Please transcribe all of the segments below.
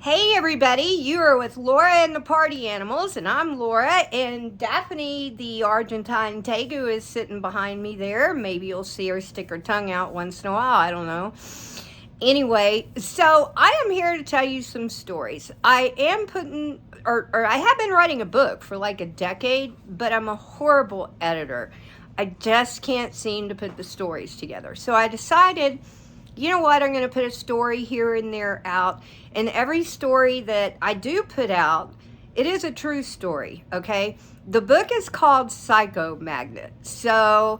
Hey everybody, you are with Laura and the Party Animals, and I'm Laura, and Daphne, the Argentine tegu, is sitting behind me there. Maybe you'll see her stick her tongue out once in a while, I don't know. Anyway, so I am here to tell you some stories. I am I have been writing a book for like a decade, but I'm a horrible editor. I just can't seem to put the stories together. So I decided, you know what, I'm going to put a story here and there out. And every story that I do put out, it is a true story, okay? The book is called Psycho Magnet. So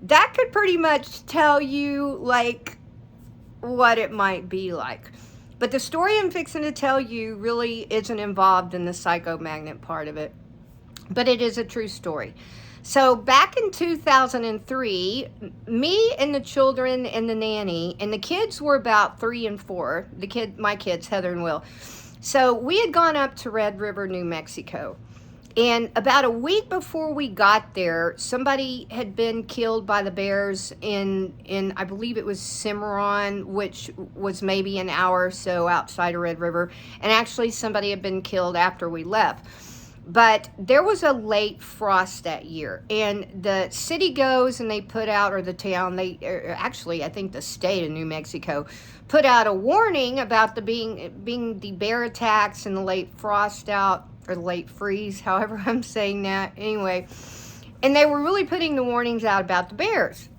that could pretty much tell you, like, what it might be like. But the story I'm fixing to tell you really isn't involved in the Psycho Magnet part of it. But it is a true story. So back in 2003, me and the children and the nanny, and the kids were about 3 and 4, my kids, Heather and Will. So we had gone up to Red River, New Mexico. And about a week before we got there, somebody had been killed by the bears in I believe it was Cimarron, which was maybe an hour or so outside of Red River. And actually somebody had been killed after we left. But there was a late frost that year, and the city goes and they put out, or the town, actually I think the state of New Mexico put out a warning about the being the bear attacks and the late frost out, or the late freeze, however I'm saying that. Anyway, and they were really putting the warnings out about the bears.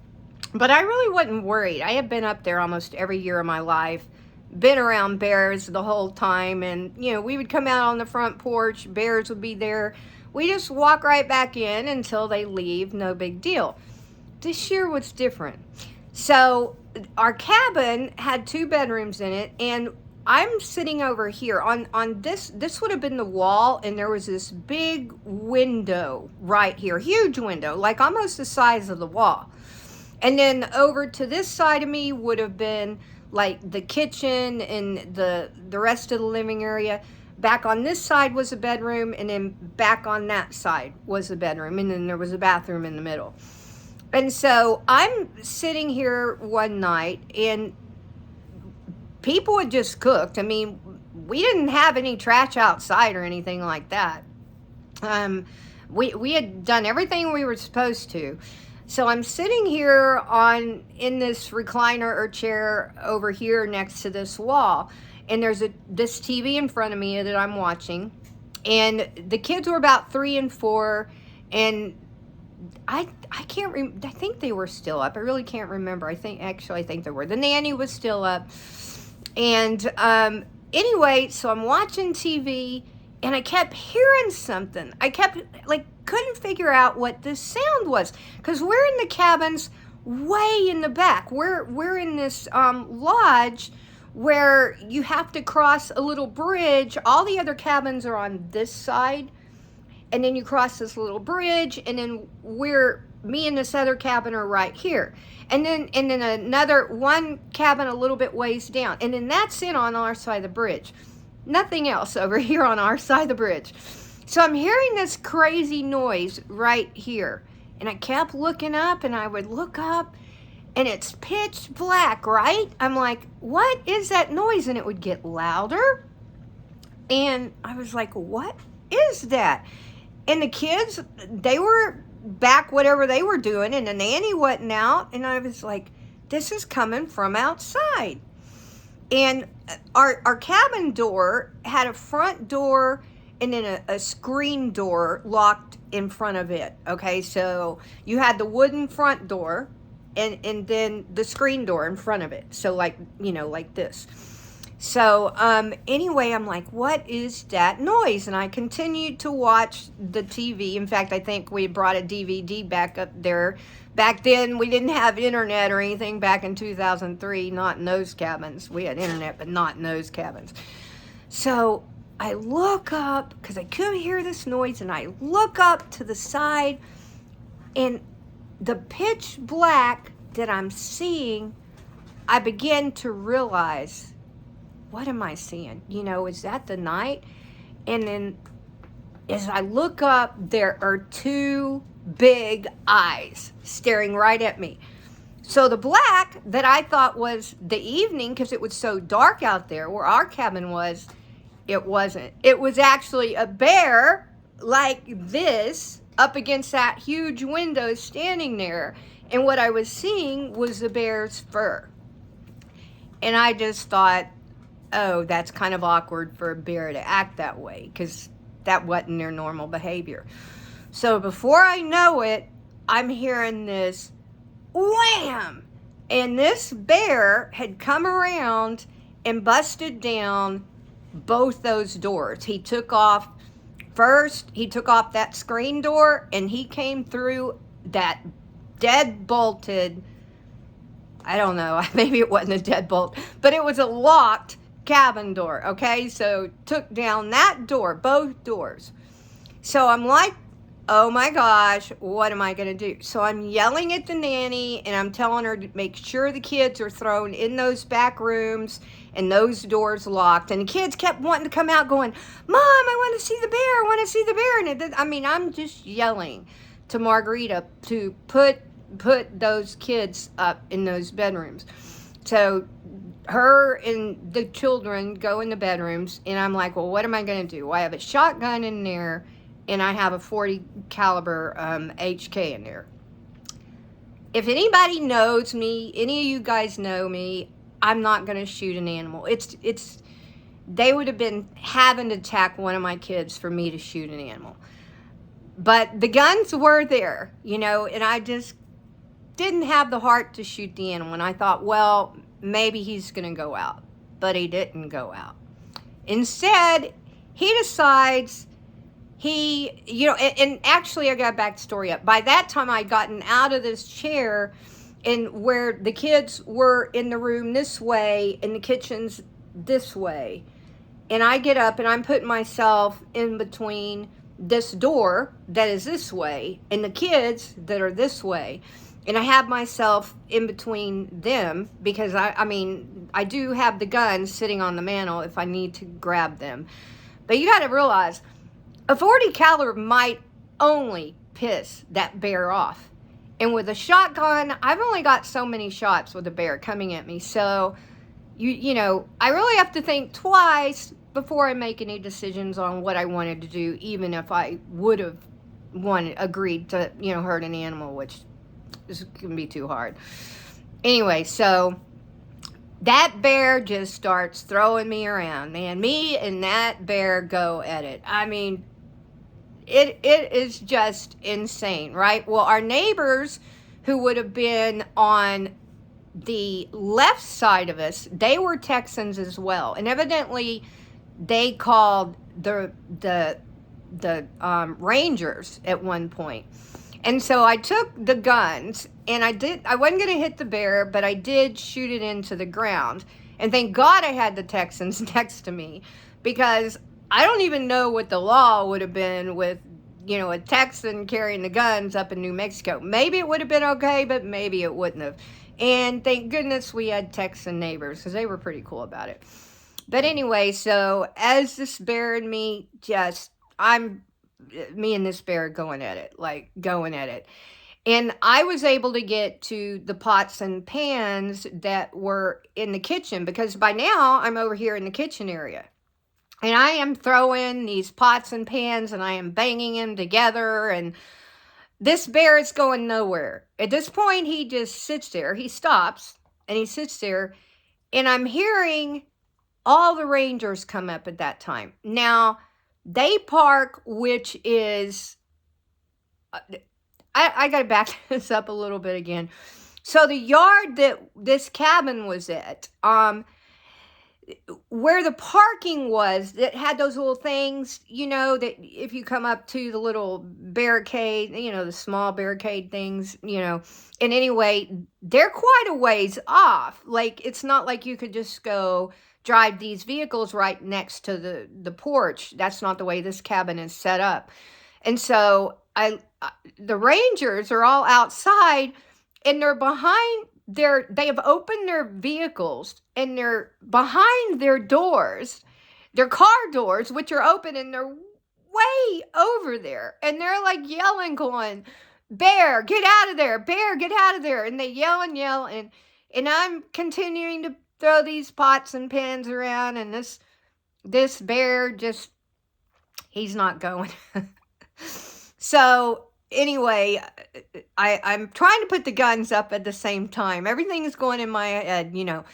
But I really wasn't worried. I had been up there almost every year of my life, been around bears the whole time, and we would come out on the front porch, bears would be there, we just walk right back in until they leave, no big deal. This year was different. So our cabin had 2 bedrooms in it, and I'm sitting over here on this would have been the wall, and there was this big window right here, huge window, like almost the size of the wall. And then over to this side of me would have been like the kitchen and the rest of the living area. Back on this side was a bedroom, and then back on that side was a bedroom, and then there was a bathroom in the middle. And so I'm sitting here one night, and people had just cooked. I mean, we didn't have any trash outside or anything like that. We had done everything we were supposed to. So I'm sitting here in this recliner or chair over here next to this wall, and there's this TV in front of me that I'm watching, and the kids were about 3 and 4, and I think they were still up. I really can't remember. I think they were. The nanny was still up, and anyway, so I'm watching TV, and I kept hearing something. I kept couldn't figure out what this sound was, because we're in the cabins way in the back. We're in this lodge where you have to cross a little bridge. All the other cabins are on this side, and then you cross this little bridge, and then me and this other cabin are right here, and then another one cabin a little bit ways down, and then that's it on our side of the bridge. Nothing else over here on our side of the bridge. So I'm hearing this crazy noise right here. And I kept looking up, and I would look up, and it's pitch black, right? I'm like, what is that noise? And it would get louder. And I was like, what is that? And the kids, they were back whatever they were doing, and the nanny wasn't out. And I was like, this is coming from outside. And our cabin door had a front door and then a screen door locked in front of it. Okay, so you had the wooden front door and then the screen door in front of it. So like this. So anyway, I'm like, what is that noise? And I continued to watch the TV. In fact, I think we brought a DVD back up there. Back then, we didn't have internet or anything back in 2003, not in those cabins. We had internet, but not in those cabins. So I look up, because I couldn't hear this noise, and I look up to the side, and the pitch black that I'm seeing, I begin to realize, what am I seeing? Is that the night? And then as I look up, there are 2 big eyes staring right at me. So the black that I thought was the evening, because it was so dark out there where our cabin was, It wasn't. It was actually a bear like this up against that huge window standing there. And what I was seeing was the bear's fur. And I just thought, oh, that's kind of awkward for a bear to act that way, because that wasn't their normal behavior. So before I know it, I'm hearing this wham! And this bear had come around and busted down both those doors. He took off that screen door, and he came through that dead bolted, I don't know, maybe it wasn't a deadbolt, but it was a locked cabin door, okay? So took down that door, both doors. So I'm like, oh my gosh, what am I going to do? So I'm yelling at the nanny, and I'm telling her to make sure the kids are thrown in those back rooms and those doors locked. And the kids kept wanting to come out going, Mom, I want to see the bear, I want to see the bear. And I'm just yelling to Margarita to put those kids up in those bedrooms. So her and the children go in the bedrooms, and I'm like, well, what am I going to do? Well, I have a shotgun in there, and I have a 40 caliber HK in there. If anybody knows me, any of you guys know me, I'm not going to shoot an animal. They would have been having to attack one of my kids for me to shoot an animal. But the guns were there, and I just didn't have the heart to shoot the animal. And I thought, well, maybe he's going to go out. But he didn't go out. Instead, he decides and actually I got to back the story up. By that time, I'd gotten out of this chair, and where the kids were in the room this way and the kitchen's this way. And I get up and I'm putting myself in between this door that is this way and the kids that are this way. And I have myself in between them because I do have the gun sitting on the mantle if I need to grab them. But you got to realize, a 40 caliber might only piss that bear off. And with a shotgun, I've only got so many shots with a bear coming at me. So, I really have to think twice before I make any decisions on what I wanted to do, even if I would have agreed to, hurt an animal, which is going to be too hard. Anyway, so that bear just starts throwing me around, man. Me and that bear go at it. It is just insane, right? Well, our neighbors who would have been on the left side of us, they were Texans as well. And evidently they called the Rangers at one point. And so I took the guns, and I wasn't going to hit the bear, but I did shoot it into the ground. And thank God I had the Texans next to me, because I don't even know what the law would have been with, a Texan carrying the guns up in New Mexico. Maybe it would have been okay, but maybe it wouldn't have. And thank goodness we had Texan neighbors, because they were pretty cool about it. But anyway, so as this bear and me and this bear going at it. And I was able to get to the pots and pans that were in the kitchen, because by now I'm over here in the kitchen area. And I am throwing these pots and pans, and I am banging them together, and this bear is going nowhere. At this point, he just sits there. He stops, and he sits there, and I'm hearing all the Rangers come up at that time. Now, they park, which is, I got to back this up a little bit again. So the yard that this cabin was at, where the parking was, that had those little things, that if you come up to the little barricade, the small barricade things, and anyway, they're quite a ways off. Like, it's not like you could just go drive these vehicles right next to the porch. That's not the way this cabin is set up. And so the Rangers are all outside, and they're behind they have opened their vehicles, and they're behind their doors, their car doors, which are open, and they're way over there. And they're like yelling, going, "Bear, get out of there! Bear, get out of there!" And they yell and yell, and I'm continuing to throw these pots and pans around, and this this bear just, he's not going. So anyway, I'm trying to put the guns up at the same time. Everything is going in my head, you know.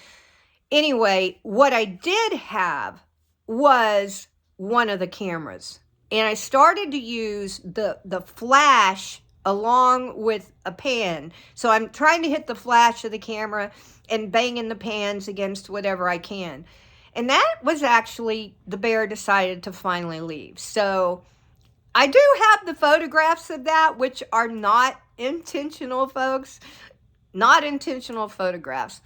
Anyway, what I did have was one of the cameras. And I started to use the flash along with a pan. So I'm trying to hit the flash of the camera and banging the pans against whatever I can. And that was actually, the bear decided to finally leave. So I do have the photographs of that, which are not intentional, folks. Not intentional photographs.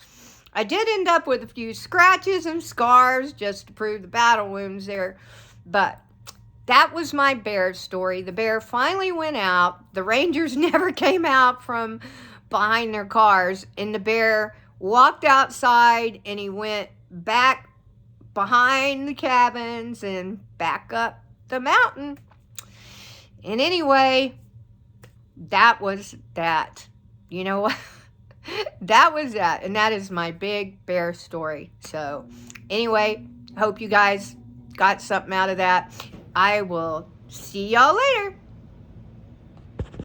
I did end up with a few scratches and scars just to prove the battle wounds there. But that was my bear story. The bear finally went out. The rangers never came out from behind their cars. And the bear walked outside and he went back behind the cabins and back up the mountain. And anyway, that was that. You know what? That was that. And that is my big bear story. So anyway, hope you guys got something out of that. I will see y'all later.